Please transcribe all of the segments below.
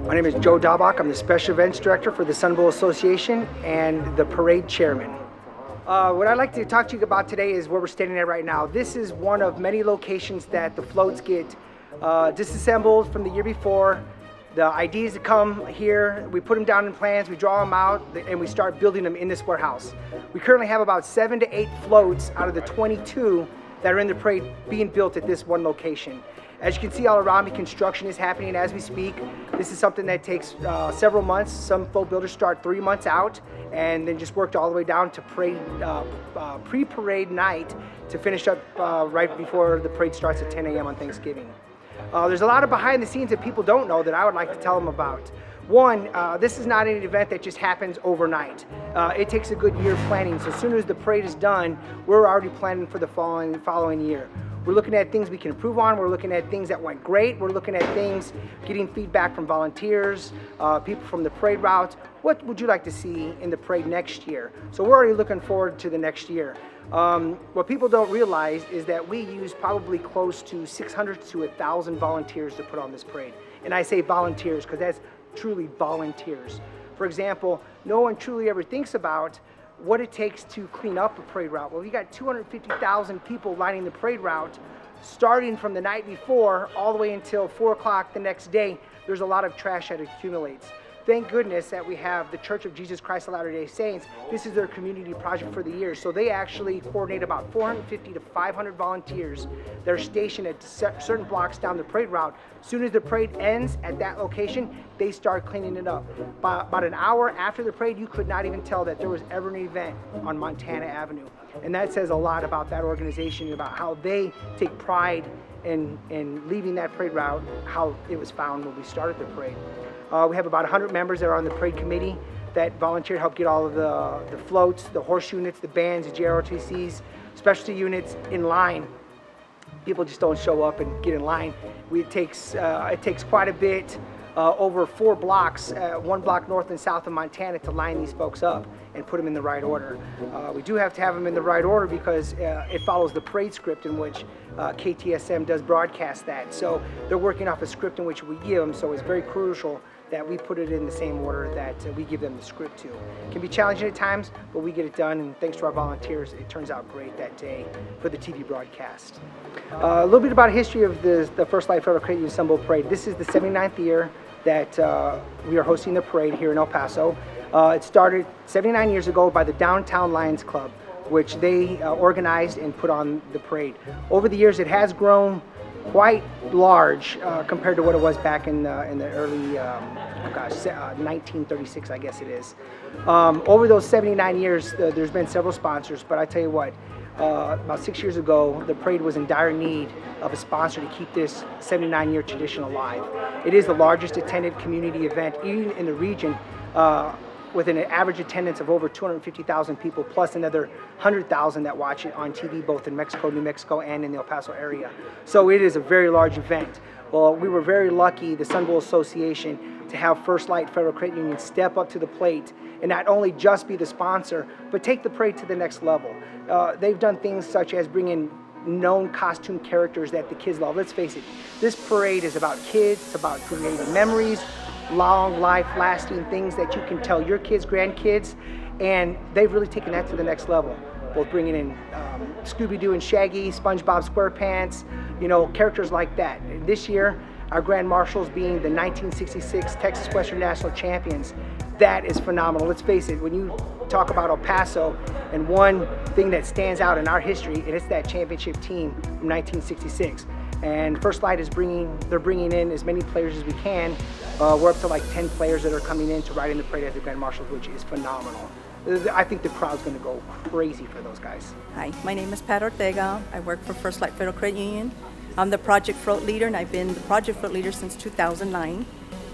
My name is Joe Daubach. I'm the Special Events Director for the Sun Bowl Association and the Parade Chairman. What I'd like to talk to you about today is where we're standing at right now. This is one of many locations that the floats get disassembled from the year before. The ideas to come here, we put them down in plans, we draw them out, and we start building them in this warehouse. We currently have about 7 to 8 floats out of the 22 that are in the parade being built at this one location. As you can see all around me, construction is happening as we speak. This is something that takes several months. Some float builders start 3 months out and then just worked all the way down to pre-parade night to finish up right before the parade starts at 10 a.m. on Thanksgiving. There's a lot of behind the scenes that people don't know that I would like to tell them about. One, this is not an event that just happens overnight. It takes a good year of planning. So as soon as the parade is done, we're already planning for the following year. We're looking at things we can improve on. We're looking at things that went great. We're looking at things, getting feedback from volunteers, people from the parade routes. What would you like to see in the parade next year? So we're already looking forward to the next year. What people don't realize is that we use probably close to 600 to 1,000 volunteers to put on this parade. And I say volunteers because that's truly volunteers. For example, no one truly ever thinks about what it takes to clean up a parade route. Well, you got 250,000 people lining the parade route, starting from the night before all the way until 4 o'clock the next day. There's a lot of trash that accumulates. Thank goodness that we have the Church of Jesus Christ of Latter-day Saints. This is their community project for the year. So they actually coordinate about 450 to 500 volunteers that are stationed at certain blocks down the parade route. As soon as the parade ends at that location, they start cleaning it up. About an hour after the parade, you could not even tell that there was ever an event on Montana Avenue. And that says a lot about that organization, about how they take pride in leaving that parade route, how it was found when we started the parade. We have about 100 members that are on the parade committee that volunteer to help get all of the floats, the horse units, the bands, the JROTCs, specialty units in line. People just don't show up and get in line. It takes quite a bit, over 4 blocks, 1 block north and south of Montana, to line these folks up and put them in the right order. We do have to have them in the right order because it follows the parade script in which KTSM does broadcast that. So they're working off a script in which we give them, so it's very crucial that we put it in the same order that we give them the script to. It can be challenging at times, but we get it done, and thanks to our volunteers, it turns out great that day for the TV broadcast. A little bit about history of the First Light Federal Credit Union Sun Bowl Parade. This is the 79th year that we are hosting the parade here in El Paso. It started 79 years ago by the Downtown Lions Club, which they organized and put on the parade. Over the years, it has grown quite large compared to what it was back in the early, 1936, I guess it is. Over those 79 years, there's been several sponsors, but I tell you what, about 6 years ago, the parade was in dire need of a sponsor to keep this 79-year tradition alive. It is the largest attended community event, even in the region, with an average attendance of over 250,000 people, plus another 100,000 that watch it on TV, both in Mexico, New Mexico, and in the El Paso area. So it is a very large event. Well, we were very lucky, the Sun Bowl Association, to have First Light Federal Credit Union step up to the plate and not only just be the sponsor, but take the parade to the next level. They've done things such as bring in known costume characters that the kids love. Let's face it, this parade is about kids, it's about creating memories, long life lasting things that you can tell your kids, grandkids, and they've really taken that to the next level. Both bringing in Scooby-Doo and Shaggy, SpongeBob SquarePants, characters like that. And this year, our Grand Marshals being the 1966 Texas Western National Champions, that is phenomenal. Let's face it, when you talk about El Paso, and one thing that stands out in our history, and it's that championship team from 1966. And First Light they're bringing in as many players as we can. We're up to like 10 players that are coming in to ride in the parade as the Grand Marshals, which is phenomenal. I think the crowd's going to go crazy for those guys. Hi, my name is Pat Ortega. I work for First Light Federal Credit Union. I'm the project float leader, and I've been the project float leader since 2009.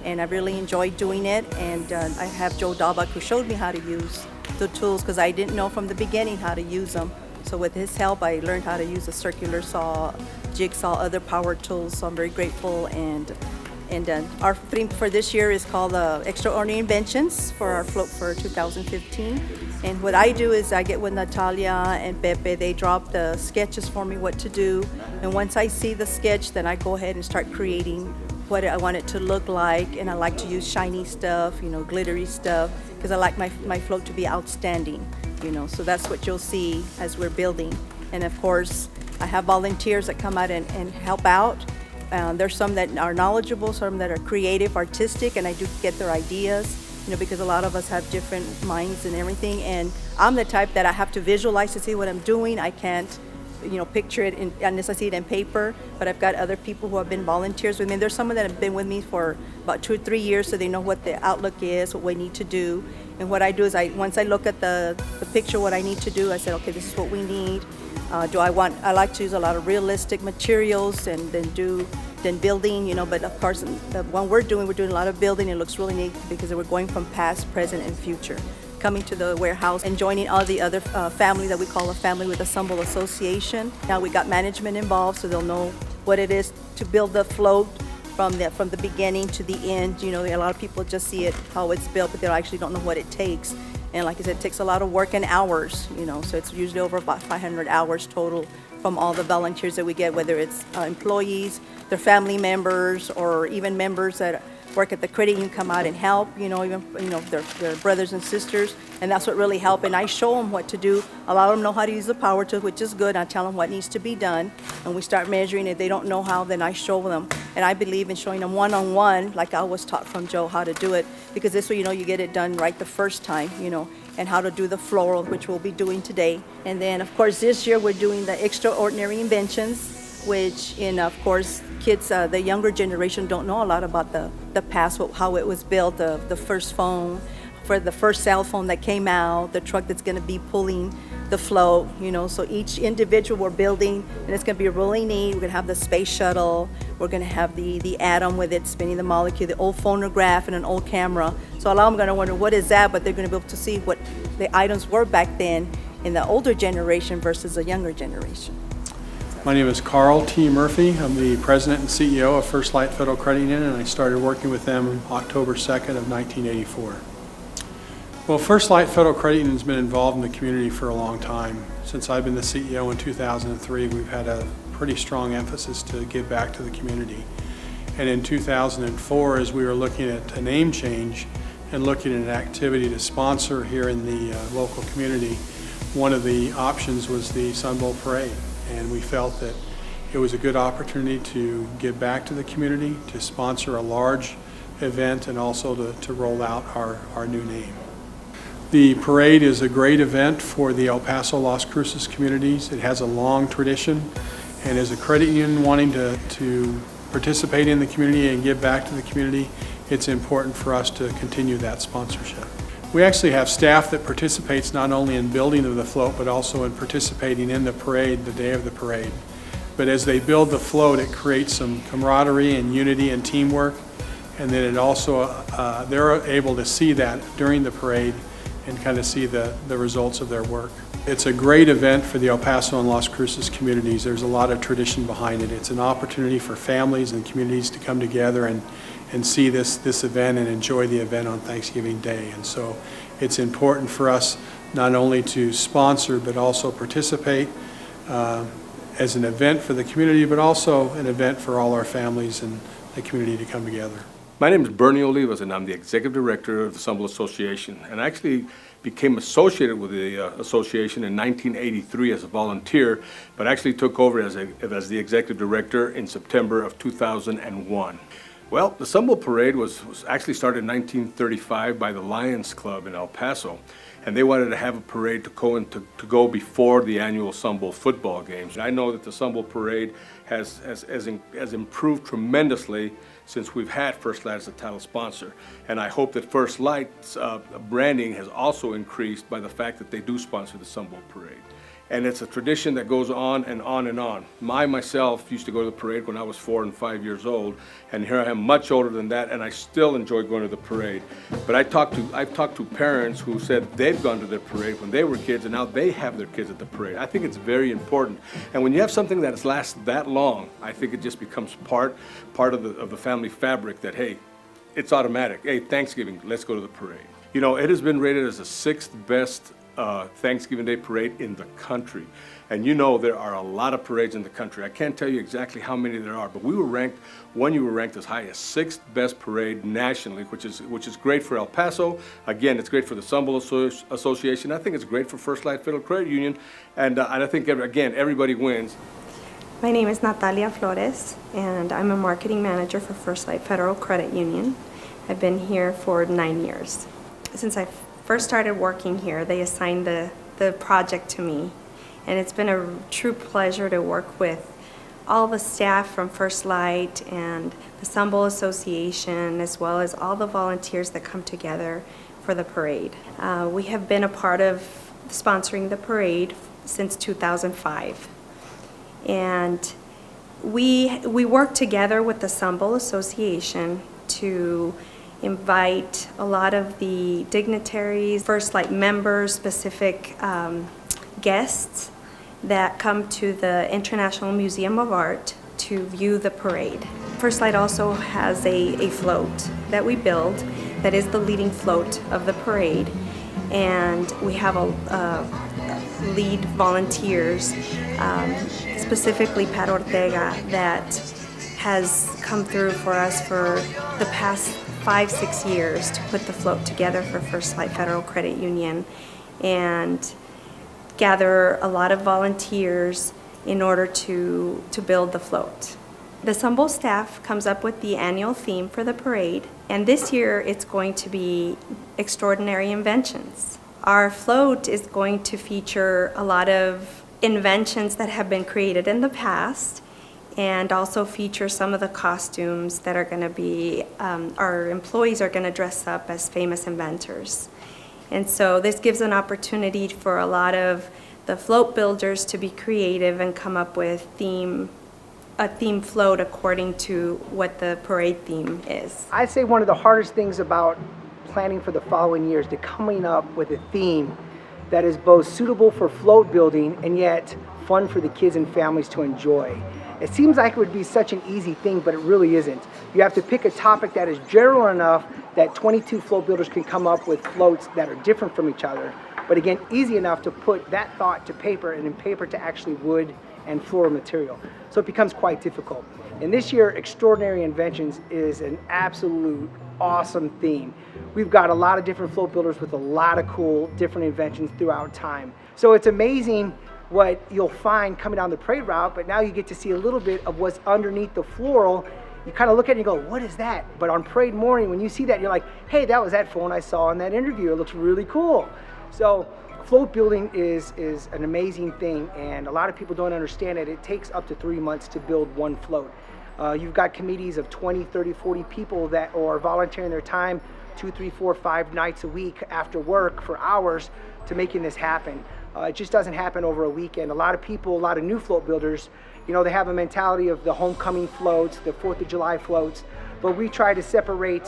And I really enjoyed doing it. And I have Joe Daubach, who showed me how to use the tools, because I didn't know from the beginning how to use them. So with his help, I learned how to use a circular saw, jigsaw, other power tools. So I'm very grateful. And our theme for this year is called Extraordinary Inventions for our float for 2015. And what I do is I get with Natalia and Pepe. They drop the sketches for me what to do. And once I see the sketch, then I go ahead and start creating what I want it to look like, and I like to use shiny stuff, glittery stuff, because I like my float to be outstanding, so that's what you'll see as we're building. And of course, I have volunteers that come out and help out. There's some that are knowledgeable, some that are creative, artistic, and I do get their ideas, because a lot of us have different minds and everything, and I'm the type that I have to visualize to see what I'm doing. I can't picture it unless I see it in paper, but I've got other people who have been volunteers with me. There's some that have been with me for about 2 or 3 years, so they know what the outlook is, what we need to do. And what I do is once I look at the picture, what I need to do, I said, okay, this is what we need. I like to use a lot of realistic materials and then building, but of course, the one we're doing a lot of building. It looks really neat because we're going from past, present, and future. Coming to the warehouse and joining all the other family that we call a family with the Sunbowl Association. Now we got management involved, so they'll know what it is to build the float from the beginning to the end. A lot of people just see it, how it's built, but they actually don't know what it takes. And like I said, it takes a lot of work and hours, so it's usually over about 500 hours total from all the volunteers that we get, whether it's employees, their family members, or even members that work at the credit union come out and help, even their brothers and sisters, and that's what really helped. And I show them what to do. A lot of them know how to use the power tool, which is good. I tell them what needs to be done, and we start measuring. If they don't know how, then I show them. And I believe in showing them one-on-one, like I was taught from Joe, how to do it, because this way, you get it done right the first time, and how to do the floral, which we'll be doing today. And then, of course, this year we're doing the extraordinary inventions, which, of course, kids, the younger generation don't know a lot about the past, how it was built, the first phone, for the first cell phone that came out, the truck that's going to be pulling the float, so each individual we're building, and it's going to be really neat. We're going to have the space shuttle, we're going to have the atom with it spinning the molecule, the old phonograph, and an old camera. So a lot of them are going to wonder, what is that? But they're going to be able to see what the items were back then in the older generation versus the younger generation. My name is Carl T. Murphy. I'm the president and CEO of First Light Federal Credit Union, and I started working with them October 2nd of 1984. Well, First Light Federal Credit Union has been involved in the community for a long time. Since I've been the CEO in 2003, we've had a pretty strong emphasis to give back to the community. And in 2004, as we were looking at a name change and looking at an activity to sponsor here in the local community, one of the options was the Sunbowl Parade. And we felt that it was a good opportunity to give back to the community, to sponsor a large event, and also to roll out our new name. The parade is a great event for the El Paso, Las Cruces communities. It has a long tradition, and as a credit union wanting to participate in the community and give back to the community, it's important for us to continue that sponsorship. We actually have staff that participates not only in building of the float, but also in participating in the parade, the day of the parade. But as they build the float, it creates some camaraderie and unity and teamwork, and then it also, they're able to see that during the parade and kind of see the results of their work. It's a great event for the El Paso and Las Cruces communities. There's a lot of tradition behind it. It's an opportunity for families and communities to come together and see this event and enjoy the event on Thanksgiving Day. And so it's important for us not only to sponsor but also participate as an event for the community, but also an event for all our families and the community to come together. My name is Bernie Olivas, and I'm the executive director of the Sunbowl Association. And I actually became associated with the association in 1983 as a volunteer, but actually took over as the executive director in September of 2001. Well, the Sunbowl Parade was actually started in 1935 by the Lions Club in El Paso, and they wanted to have a parade to go before the annual Sunbowl football games. I know that the Sunbowl Parade has improved tremendously since we've had First Light as a title sponsor, and I hope that First Light's branding has also increased by the fact that they do sponsor the Sunbowl Parade. And it's a tradition that goes on and on and on. Myself used to go to the parade when I was 4 and 5 years old, and here I am much older than that, and I still enjoy going to the parade. But I've talked to parents who said they've gone to the parade when they were kids, and now they have their kids at the parade. I think it's very important. And when you have something that lasts that long, I think it just becomes part of the family fabric that, hey, it's automatic. Hey, Thanksgiving, let's go to the parade. You know, it has been rated as the 6th best Thanksgiving Day parade in the country. And you know there are a lot of parades in the country. I can't tell you exactly how many there are, but we were ranked, one year we were ranked as high as 6th best parade nationally, which is great for El Paso. Again, it's great for the Sunbelt Association. I think it's great for First Light Federal Credit Union. And I think, again, everybody wins. My name is Natalia Flores, and I'm a marketing manager for First Light Federal Credit Union. I've been here for 9 years. Since I first started working here, they assigned the project to me, and it's been a true pleasure to work with all the staff from First Light and the Sunbelt Association, as well as all the volunteers that come together for the parade. We have been a part of sponsoring the parade since 2005. And we work together with the Sunbelt Association to invite a lot of the dignitaries, First Light members, specific guests that come to the International Museum of Art to view the parade. First Light also has a float that we build that is the leading float of the parade, and we have lead volunteers, specifically Pat Ortega, that has come through for us for the past 5-6 years to put the float together for First Light Federal Credit Union and gather a lot of volunteers in order to build the float. The Sunbelt staff comes up with the annual theme for the parade, and this year it's going to be Extraordinary Inventions. Our float is going to feature a lot of inventions that have been created in the past, and also feature some of the costumes that are going to be, our employees are going to dress up as famous inventors. And so this gives an opportunity for a lot of the float builders to be creative and come up with a theme float according to what the parade theme is. I'd say one of the hardest things about planning for the following years to coming up with a theme that is both suitable for float building and yet fun for the kids and families to enjoy. It seems like it would be such an easy thing, but it really isn't. You have to pick a topic that is general enough that 22 float builders can come up with floats that are different from each other, but again, easy enough to put that thought to paper and in paper to actually wood and floral material. So it becomes quite difficult. And this year, Extraordinary Inventions is an absolute awesome theme. We've got a lot of different float builders with a lot of cool different inventions throughout time. So it's amazing what you'll find coming down the parade route, but now you get to see a little bit of what's underneath the floral. You kind of look at it and you go, what is that? But on parade morning, when you see that, you're like, hey, that was that phone I saw in that interview. It looks really cool. So float building is an amazing thing, and a lot of people don't understand it. It takes up to 3 months to build one float. You've got committees of 20, 30, 40 people that are volunteering their time 2, 3, 4, 5 nights a week after work for hours to making this happen. It just doesn't happen over a weekend. A lot of people, a lot of new float builders, you know, they have a mentality of the homecoming floats, the 4th of July floats, but we try to separate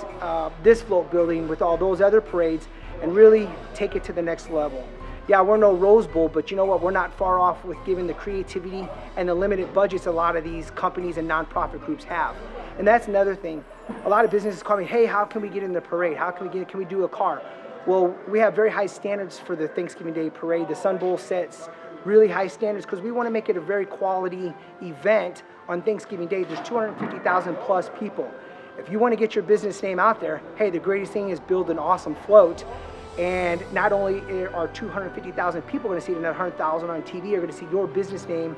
this float building with all those other parades and really take it to the next level. Yeah, we're no Rose Bowl, but you know what? We're not far off with giving the creativity and the limited budgets a lot of these companies and nonprofit groups have. And that's another thing. A lot of businesses call me, hey, how can we get in the parade? How can we do a car? Well, we have very high standards for the Thanksgiving Day parade. The Sun Bowl sets really high standards because we want to make it a very quality event on Thanksgiving Day. There's 250,000 plus people. If you want to get your business name out there, hey, the greatest thing is build an awesome float. And not only are 250,000 people going to see it, and 100,000 on TV are going to see your business name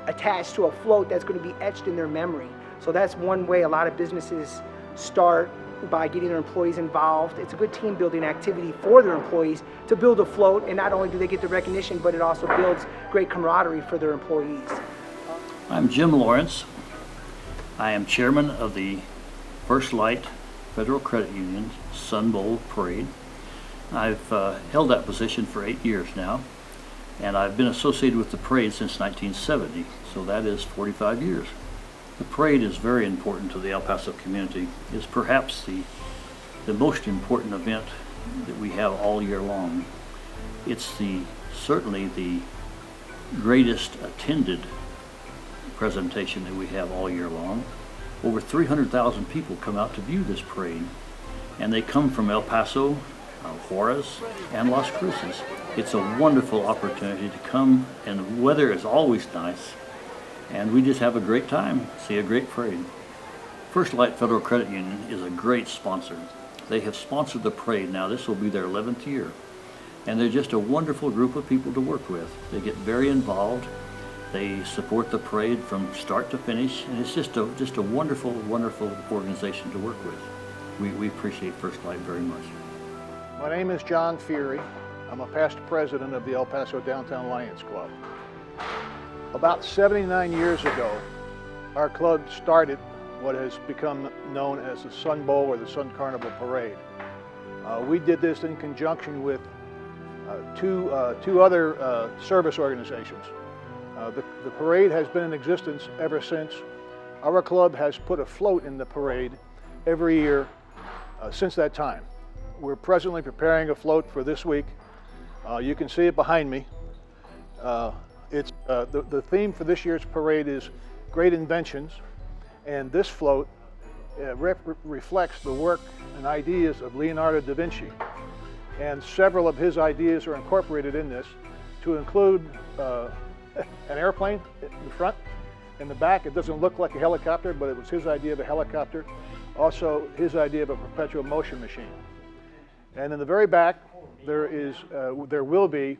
attached to a float that's going to be etched in their memory. So that's one way a lot of businesses start, by getting their employees involved. It's a good team building activity for their employees to build a float, and not only do they get the recognition, but it also builds great camaraderie for their employees. I'm Jim Lawrence. I am chairman of the First Light Federal Credit Union Sun Bowl Parade. I've held that position for 8 years now, and I've been associated with the parade since 1970, so that is 45 years. The parade is very important to the El Paso community. It's perhaps the most important event that we have all year long. It's certainly the greatest attended presentation that we have all year long. Over 300,000 people come out to view this parade, and they come from El Paso, Juarez, and Las Cruces. It's a wonderful opportunity to come, and the weather is always nice, and we just have a great time, see a great parade. First Light Federal Credit Union is a great sponsor. They have sponsored the parade now. This will be their 11th year. And they're just a wonderful group of people to work with. They get very involved. They support the parade from start to finish, and it's just a wonderful, wonderful organization to work with. We appreciate First Light very much. My name is John Fury. I'm a past president of the El Paso Downtown Lions Club. About 79 years ago, our club started what has become known as the Sun Bowl or the Sun Carnival Parade. We did this in conjunction with two other service organizations. The parade has been in existence ever since. Our club has put a float in the parade every year since that time. We're presently preparing a float for this week. You can see it behind me. The theme for this year's parade is Great Inventions, and this float reflects the work and ideas of Leonardo da Vinci. And several of his ideas are incorporated in this, to include an airplane in the front. In the back, it doesn't look like a helicopter, but it was his idea of a helicopter. Also, his idea of a perpetual motion machine. And in the very back, there will be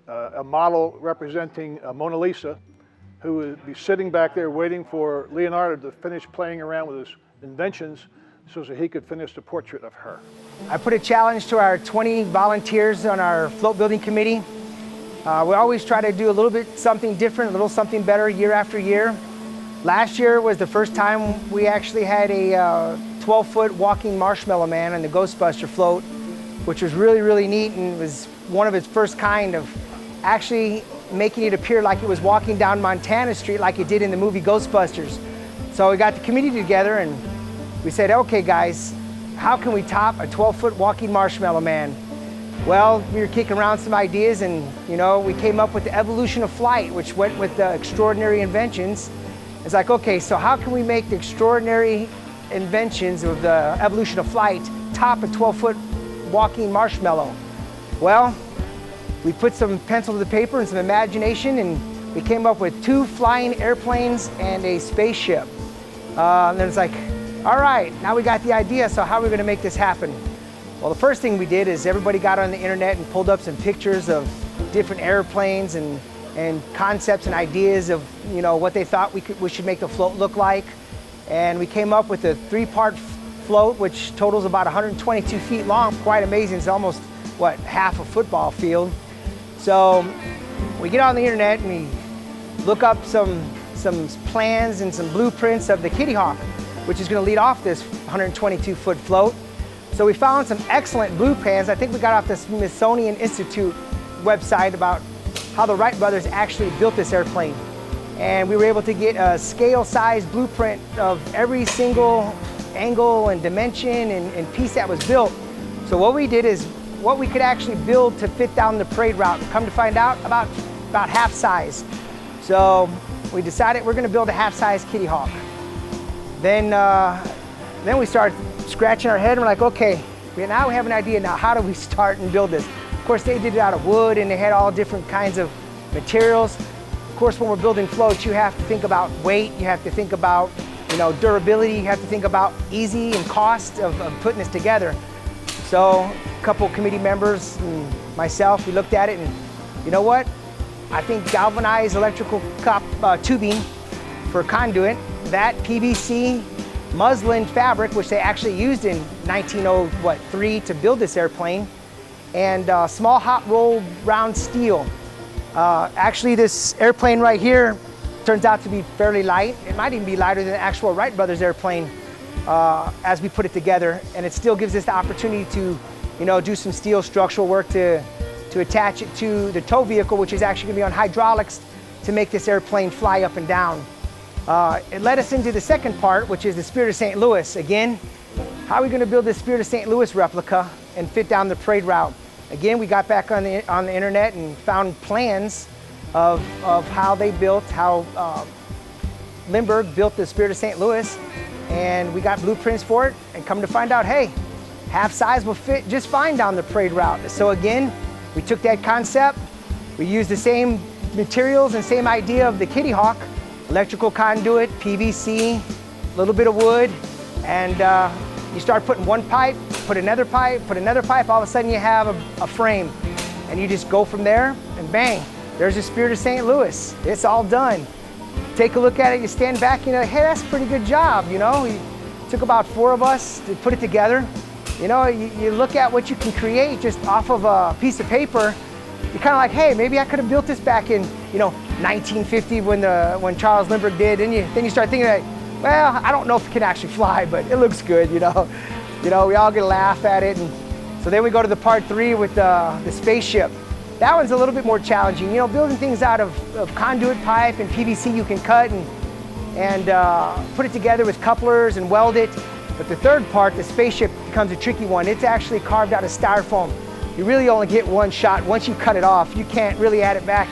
a model representing Mona Lisa, who will be sitting back there waiting for Leonardo to finish playing around with his inventions so that he could finish the portrait of her. I put a challenge to our 20 volunteers on our float building committee. We always try to do a little bit something different, a little something better year after year. Last year was the first time we actually had a 12-foot walking marshmallow man on the Ghostbuster float, which was really, really neat, and it was one of its first kind of actually making it appear like it was walking down Montana Street like it did in the movie Ghostbusters. So we got the committee together and we said, okay guys, how can we top a 12-foot walking marshmallow man? Well, we were kicking around some ideas, and we came up with the evolution of flight, which went with the extraordinary inventions. It's like, okay, so how can we make the extraordinary inventions of the evolution of flight top a 12-foot walking marshmallow? Well, we put some pencil to the paper and some imagination, and we came up with 2 flying airplanes and a spaceship. And then it's like, all right, now we got the idea, so how are we going to make this happen? Well, the first thing we did is everybody got on the internet and pulled up some pictures of different airplanes and concepts and ideas of what they thought we should make the float look like. And we came up with a 3-part float, which totals about 122 feet long. Quite amazing. It's almost, half a football field. So we get on the internet and we look up some plans and some blueprints of the Kitty Hawk, which is going to lead off this 122-foot float. So we found some excellent blueprints. I think we got off the Smithsonian Institute website about how the Wright brothers actually built this airplane. And we were able to get a scale-sized blueprint of every single angle and dimension and piece that was built. So what we did is what we could actually build to fit down the parade route. Come to find out, about half size. So we decided we're going to build a half-size Kitty Hawk. Then we started scratching our head and we're like, okay, now we have an idea. Now how do we start and build this? Of course, they did it out of wood and they had all different kinds of materials. Of course, when we're building floats, you have to think about weight, you have to think about durability, you have to think about easy and cost of putting this together. So a couple committee members and myself, we looked at it and you know what? I think galvanized electrical tubing for conduit, that PVC muslin fabric, which they actually used in 1903 to build this airplane, and small hot rolled round steel. Actually, this airplane right here turns out to be fairly light. It might even be lighter than the actual Wright brothers airplane as we put it together, and it still gives us the opportunity to do some steel structural work to attach it to the tow vehicle, which is actually going to be on hydraulics to make this airplane fly up and down. It led us into the second part, which is the Spirit of St. Louis. Again, how are we going to build the Spirit of St. Louis replica and fit down the parade route? Again, we got back on the internet and found plans of how they built, how Lindbergh built the Spirit of St. Louis, and we got blueprints for it, and come to find out, hey, half size will fit just fine down the parade route. So again, we took that concept, we used the same materials and same idea of the Kitty Hawk, electrical conduit, PVC, a little bit of wood, and you start putting one pipe, put another pipe, all of a sudden you have a frame. And you just go from there and bang, there's the Spirit of St. Louis. It's all done. Take a look at it, you stand back, you know, hey, that's a pretty good job, you know. It took about 4 of us to put it together. You know, you look at what you can create just off of a piece of paper, you're kind of like, hey, maybe I could have built this back in, you know, 1950 when Charles Lindbergh did. And then you start thinking like, well, I don't know if it can actually fly, but it looks good, you know. You know, we all get a laugh at it. And so then we go to the part 3 with the spaceship. That one's a little bit more challenging. You know, building things out of conduit pipe and PVC you can cut and put it together with couplers and weld it. But the third part, the spaceship, becomes a tricky one. It's actually carved out of styrofoam. You really only get one shot. Once you cut it off, you can't really add it back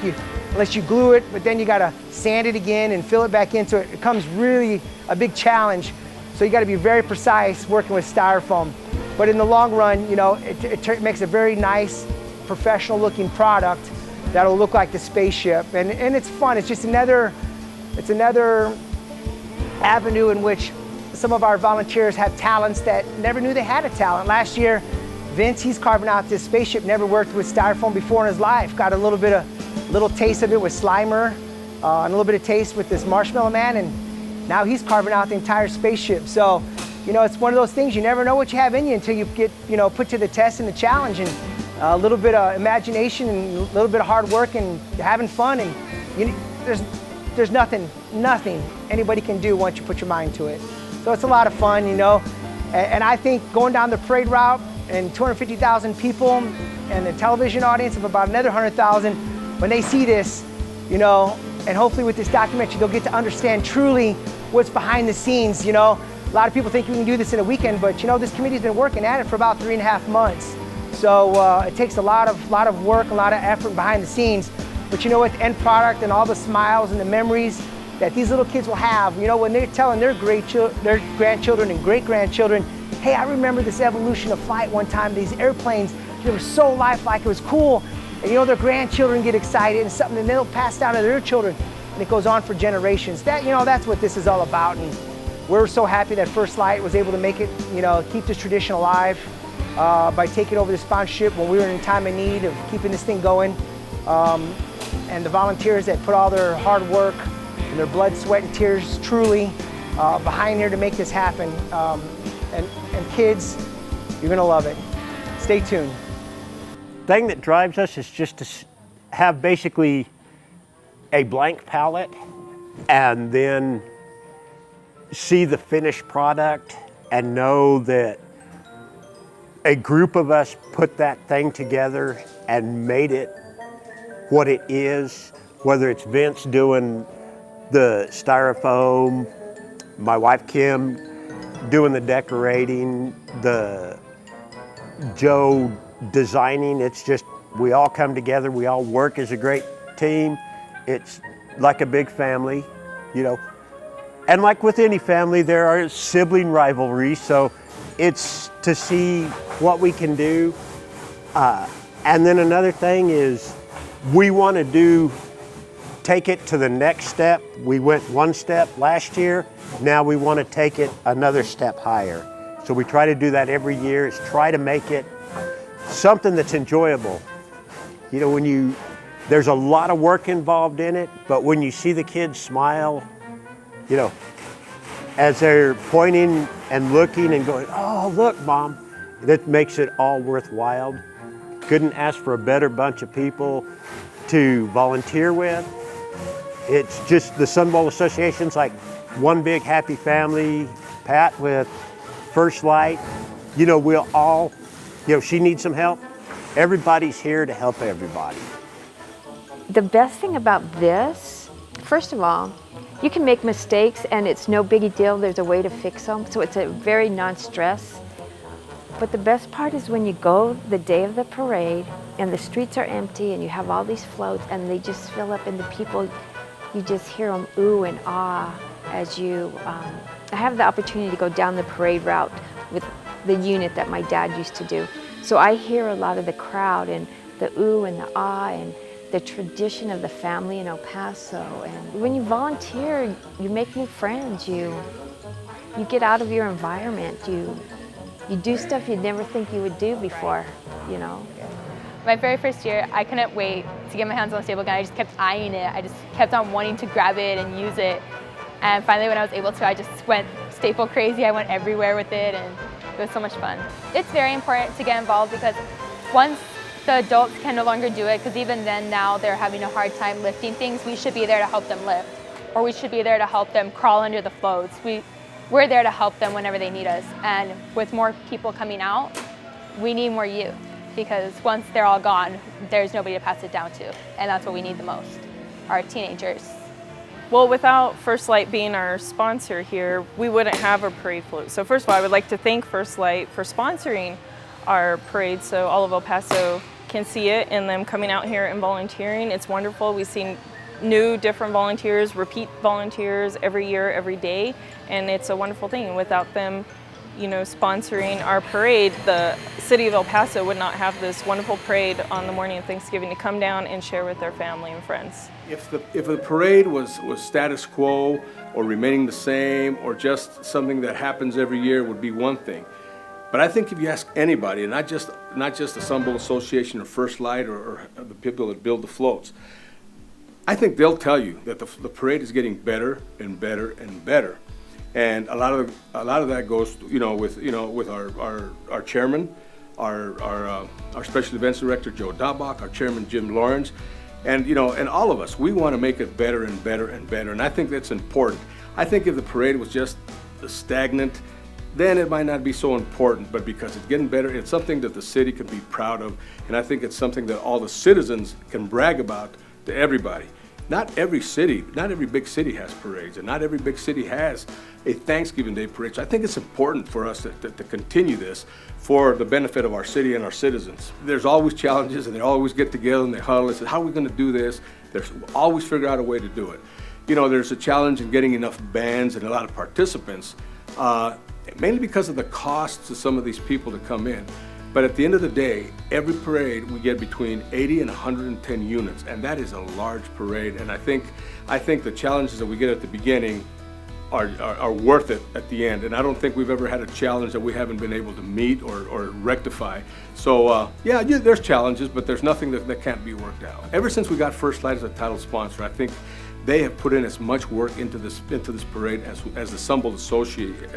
unless you glue it, but then you gotta sand it again and fill it back into it. It becomes really a big challenge. So you gotta be very precise working with styrofoam. But in the long run, you know, it makes a very nice, professional looking product that'll look like the spaceship. And it's fun, it's just another avenue in which some of our volunteers have talents that never knew they had a talent. Last year, Vince, he's carving out this spaceship, never worked with styrofoam before in his life. Got a little taste of it with Slimer, and a little bit of taste with this Marshmallow Man, and now he's carving out the entire spaceship. So, you know, it's one of those things, you never know what you have in you until you get, you know, put to the test and the challenge, and a little bit of imagination and a little bit of hard work and having fun, and there's nothing anybody can do once you put your mind to it. So it's a lot of fun, you know, and I think going down the parade route and 250,000 people and a television audience of about another 100,000, when they see this, you know, and hopefully with this documentary, they'll get to understand truly what's behind the scenes, you know. A lot of people think you can do this in a weekend, but you know, this committee's been working at it for about 3.5 months. So it takes a lot of work, a lot of effort behind the scenes. But you know what, the end product and all the smiles and the memories that these little kids will have, you know, when they're telling their grandchildren and great-grandchildren, hey, I remember this evolution of flight one time, these airplanes, they were so lifelike, it was cool. And you know, their grandchildren get excited and something that they'll pass down to their children, and it goes on for generations. That, you know, that's what this is all about. And we're so happy that First Light was able to make it, you know, keep this tradition alive by taking over the sponsorship when we were in time of need of keeping this thing going. And the volunteers that put all their hard work and their blood, sweat, and tears truly behind here to make this happen. And kids, you're gonna love it. Stay tuned. The thing that drives us is just to have basically a blank palette and then see the finished product and know that a group of us put that thing together and made it what it is, whether it's Vince doing the styrofoam, my wife Kim doing the decorating, the Joe designing. It's just, we all come together, we all work as a great team. It's like a big family, you know. And like with any family, there are sibling rivalries, so it's to see what we can do. And then another thing is, we want to take it to the next step. We went one step last year, now we want to take it another step higher. So we try to do that every year, is try to make it something that's enjoyable. You know, there's a lot of work involved in it, but when you see the kids smile, you know, as they're pointing and looking and going, oh, look, Mom, that makes it all worthwhile. Couldn't ask for a better bunch of people to volunteer with. It's just the Sun Bowl Association's like one big happy family. Pat with First Light, you know, we'll all, you know, she needs some help. Everybody's here to help everybody. The best thing about this, first of all, you can make mistakes and it's no biggie deal. There's a way to fix them. So it's a very non-stress. But the best part is when you go the day of the parade and the streets are empty and you have all these floats and they just fill up and the people, you just hear them ooh and ah as you, I have the opportunity to go down the parade route with the unit that my dad used to do. So I hear a lot of the crowd and the ooh and the ah and the tradition of the family in El Paso. And when you volunteer, you make new friends. You get out of your environment. You do stuff you'd never think you would do before, you know. My very first year, I couldn't wait to get my hands on the staple gun. I just kept eyeing it. I just kept on wanting to grab it and use it. And finally, when I was able to, I just went staple crazy. I went everywhere with it, and it was so much fun. It's very important to get involved because once the adults can no longer do it, because even then now they're having a hard time lifting things, we should be there to help them lift. Or we should be there to help them crawl under the floats. We're there to help them whenever they need us. And with more people coming out, we need more youth. Because once they're all gone, there's nobody to pass it down to. And that's what we need the most, our teenagers. Well, without First Light being our sponsor here, we wouldn't have a parade float. So first of all, I would like to thank First Light for sponsoring our parade so all of El Paso can see it and them coming out here and volunteering. It's wonderful. We've seen new, different volunteers, repeat volunteers every year, every day, and it's a wonderful thing. Without them, you know, sponsoring our parade, the city of El Paso would not have this wonderful parade on the morning of Thanksgiving to come down and share with their family and friends. If the parade was status quo or remaining the same or just something that happens every year would be one thing. But I think if you ask anybody, and not just the Sun Bowl Association or First Light or the people that build the floats, I think they'll tell you that the parade is getting better and better and better. And a lot of that goes, with our chairman, our special events director Joe Dabach, our chairman Jim Lawrence, and all of us. We want to make it better and better and better, and I think that's important. I think if the parade was just stagnant, then it might not be so important. But because it's getting better, it's something that the city can be proud of, and I think it's something that all the citizens can brag about to everybody. Not every big city has parades, and not every big city has a Thanksgiving Day parade. So I think it's important for us to continue this for the benefit of our city and our citizens. There's always challenges, and they always get together and they huddle and say, how are we going to do this? There's always figure out a way to do it. There's a challenge in getting enough bands and a lot of participants, mainly because of the costs of some of these people to come in. But at the end of the day, every parade we get between 80 and 110 units, and that is a large parade. And I think the challenges that we get at the beginning are worth it at the end. And I don't think we've ever had a challenge that we haven't been able to meet or rectify. So yeah, there's challenges, but there's nothing that can't be worked out. Ever since we got First Light as a title sponsor, I think they have put in as much work into this parade as the Sun Bowl Association.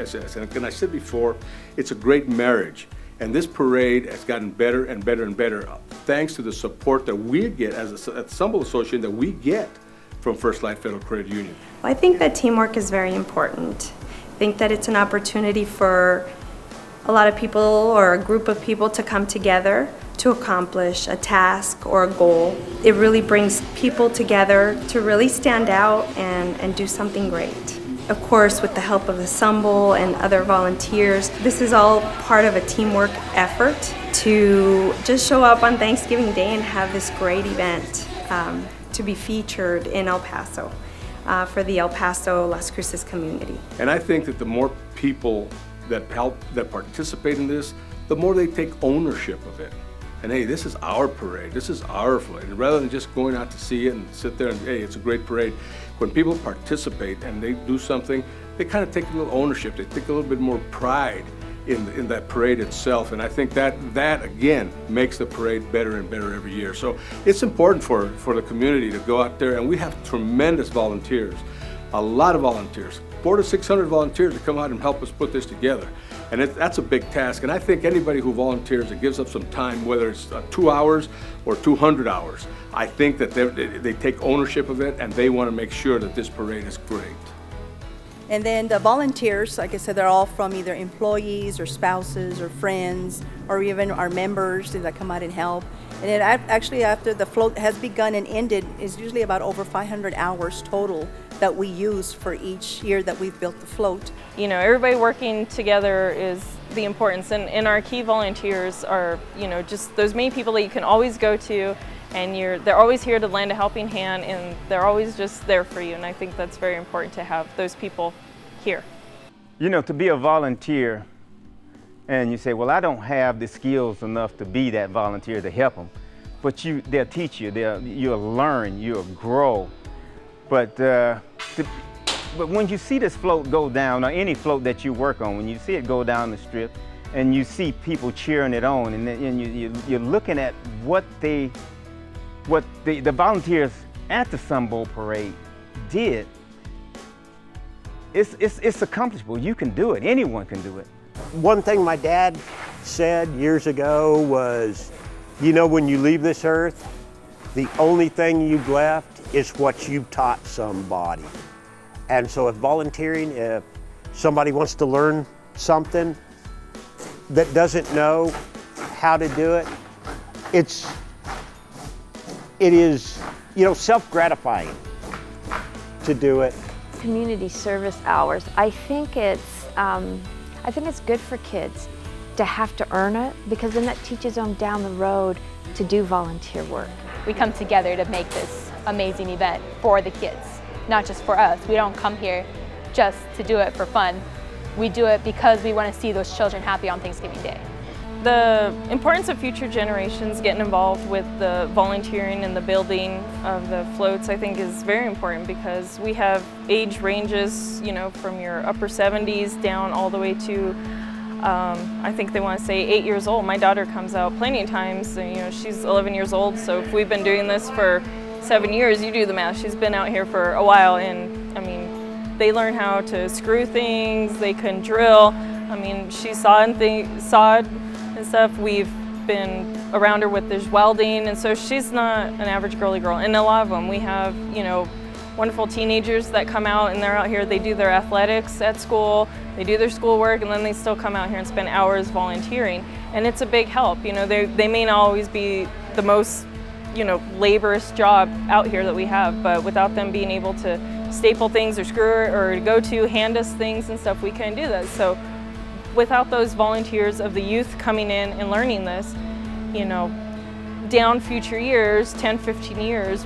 And I said before, it's a great marriage. And this parade has gotten better and better and better thanks to the support that we get as a Sun Bowl Association that we get from First Light Federal Credit Union. Well, I think that teamwork is very important. I think that it's an opportunity for a lot of people or a group of people to come together to accomplish a task or a goal. It really brings people together to really stand out and do something great. Of course, with the help of the Sun Bowl and other volunteers, this is all part of a teamwork effort to just show up on Thanksgiving Day and have this great event to be featured in El Paso for the El Paso Las Cruces community. And I think that the more people that participate in this, the more they take ownership of it. And hey, this is our parade, this is our float. And rather than just going out to see it and sit there and, hey, it's a great parade, when people participate and they do something, they kind of take a little ownership, they take a little bit more pride in that parade itself. And I think that again makes the parade better and better every year. So it's important for the community to go out there, and we have tremendous volunteers, a lot of volunteers, 400 to 600 volunteers to come out and help us put this together. And that's a big task. And I think anybody who volunteers and gives up some time, whether it's 2 hours or 200 hours, I think that they take ownership of it and they want to make sure that this parade is great. And then the volunteers, like I said, they're all from either employees or spouses or friends or even our members that come out and help. And then actually after the float has begun and ended, is usually about over 500 hours total that we use for each year that we've built the float. Everybody working together is the importance, and our key volunteers are, just those main people that you can always go to, and they're always here to lend a helping hand, and they're always just there for you, and I think that's very important to have those people here. To be a volunteer And you say, well, I don't have the skills enough to be that volunteer to help them. But they'll teach you, you'll learn, you'll grow. But when you see this float go down, or any float that you work on, when you see it go down the strip, and you see people cheering it on, and you're looking at what the volunteers at the Sun Bowl Parade did, it's accomplishable. You can do it. Anyone can do it. One thing my dad said years ago was, you know, when you leave this earth, the only thing you've left is what you've taught somebody. And so if volunteering, if somebody wants to learn something that doesn't know how to do it, it is, you know, self-gratifying to do it. Community service hours, I think it's good for kids to have to earn it, because then that teaches them down the road to do volunteer work. We come together to make this amazing event for the kids, not just for us. We don't come here just to do it for fun. We do it because we want to see those children happy on Thanksgiving Day. The importance of future generations getting involved with the volunteering and the building of the floats, I think, is very important, because we have age ranges, you know, from your upper 70s down all the way to, I think they want to say 8 years old. My daughter comes out plenty of times, and, you know, she's 11 years old, so if we've been doing this for 7 years, you do the math. She's been out here for a while, and I mean, they learn how to screw things, they can drill. I mean, she sawed and stuff. We've been around her with this welding, and so she's not an average girly girl. And a lot of them, we have, you know, wonderful teenagers that come out, and they're out here, they do their athletics at school, they do their schoolwork, and then they still come out here and spend hours volunteering. And it's a big help. You know, they may not always be the most, you know, laborious job out here that we have, but without them being able to staple things or screw or go to hand us things and stuff, we couldn't do that. So without those volunteers of the youth coming in and learning this, you know, down future years, 10, 15 years,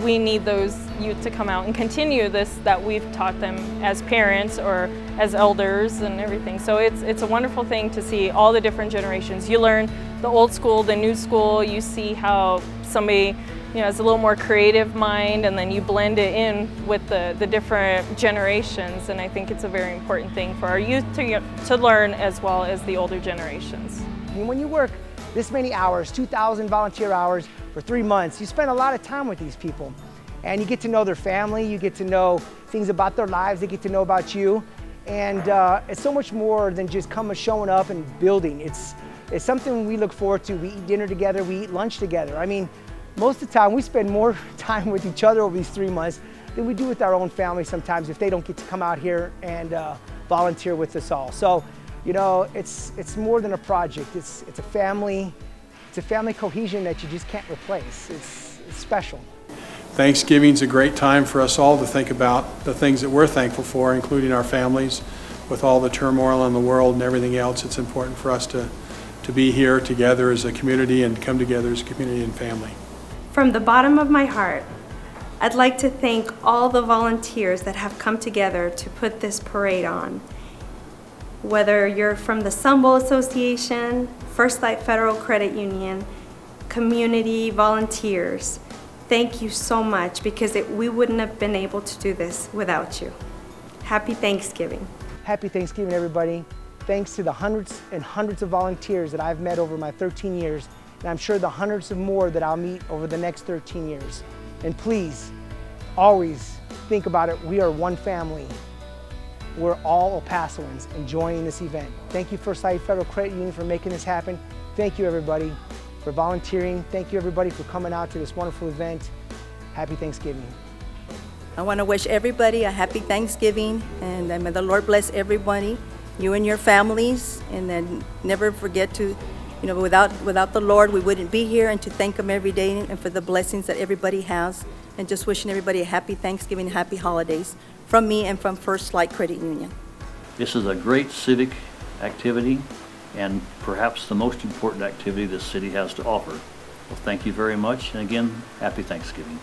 we need those youth to come out and continue this that we've taught them as parents or as elders and everything. So it's a wonderful thing to see all the different generations. You learn the old school, the new school, you see how somebody, you know, has a little more creative mind, and then you blend it in with the different generations, and I think it's a very important thing for our youth to learn, as well as the older generations. And when you work this many hours, 2,000 volunteer hours for 3 months, you spend a lot of time with these people, and you get to know their family, you get to know things about their lives, they get to know about you, and it's so much more than just showing up and building. It's something we look forward to. We eat dinner together, we eat lunch together. I mean, most of the time we spend more time with each other over these 3 months than we do with our own family sometimes, if they don't get to come out here and volunteer with us all. So, you know, it's more than a project. It's a family cohesion that you just can't replace. It's special. Thanksgiving's a great time for us all to think about the things that we're thankful for, including our families. With all the turmoil in the world and everything else, it's important for us to be here together as a community and come together as a community and family. From the bottom of my heart, I'd like to thank all the volunteers that have come together to put this parade on. Whether you're from the Sun Bowl Association, First Light Federal Credit Union, community volunteers, thank you so much, because we wouldn't have been able to do this without you. Happy Thanksgiving. Happy Thanksgiving, everybody. Thanks to the hundreds and hundreds of volunteers that I've met over my 13 years, and I'm sure the hundreds of more that I'll meet over the next 13 years. And please, always think about it. We are one family. We're all El Pasoans enjoying this event. Thank you, First Light Federal Credit Union, for making this happen. Thank you, everybody, for volunteering. Thank you, everybody, for coming out to this wonderful event. Happy Thanksgiving. I want to wish everybody a happy Thanksgiving, and may the Lord bless everybody, you and your families, and then never forget to, you know, without the Lord, we wouldn't be here, and to thank Him every day and for the blessings that everybody has, and just wishing everybody a happy Thanksgiving, happy holidays from me and from First Light Credit Union. This is a great civic activity, and perhaps the most important activity this city has to offer. Well, thank you very much, and again, happy Thanksgiving.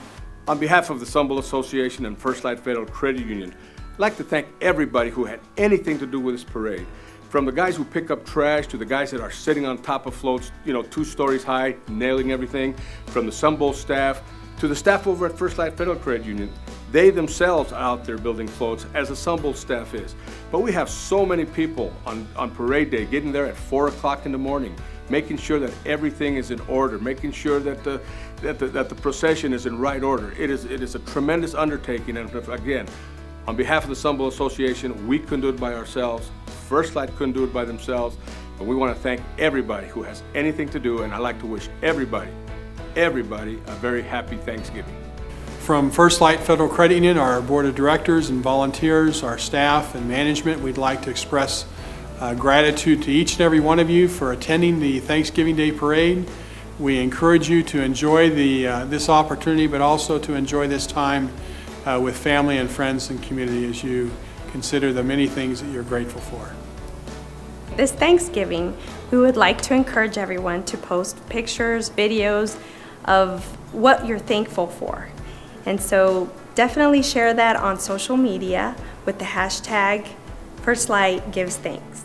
On behalf of the Sun Bowl Association and First Light Federal Credit Union, I'd like to thank everybody who had anything to do with this parade. From the guys who pick up trash to the guys that are sitting on top of floats, 2 stories high, nailing everything, from the Sun Bowl staff to the staff over at First Light Federal Credit Union. They themselves are out there building floats, as the Sun Bowl staff is. But we have so many people on parade day getting there at 4 o'clock in the morning, making sure that everything is in order, making sure that the procession is in right order. It is a tremendous undertaking, and again, on behalf of the Sun Bowl Association, we couldn't do it by ourselves. First Light couldn't do it by themselves, but we want to thank everybody who has anything to do, and I'd like to wish everybody a very happy Thanksgiving. From First Light Federal Credit Union, our board of directors and volunteers, our staff and management, we'd like to express gratitude to each and every one of you for attending the Thanksgiving Day Parade. We encourage you to enjoy this opportunity, but also to enjoy this time with family and friends and community as you consider the many things that you're grateful for. This Thanksgiving, we would like to encourage everyone to post pictures, videos of what you're thankful for. And so definitely share that on social media with the hashtag First Light Gives Thanks.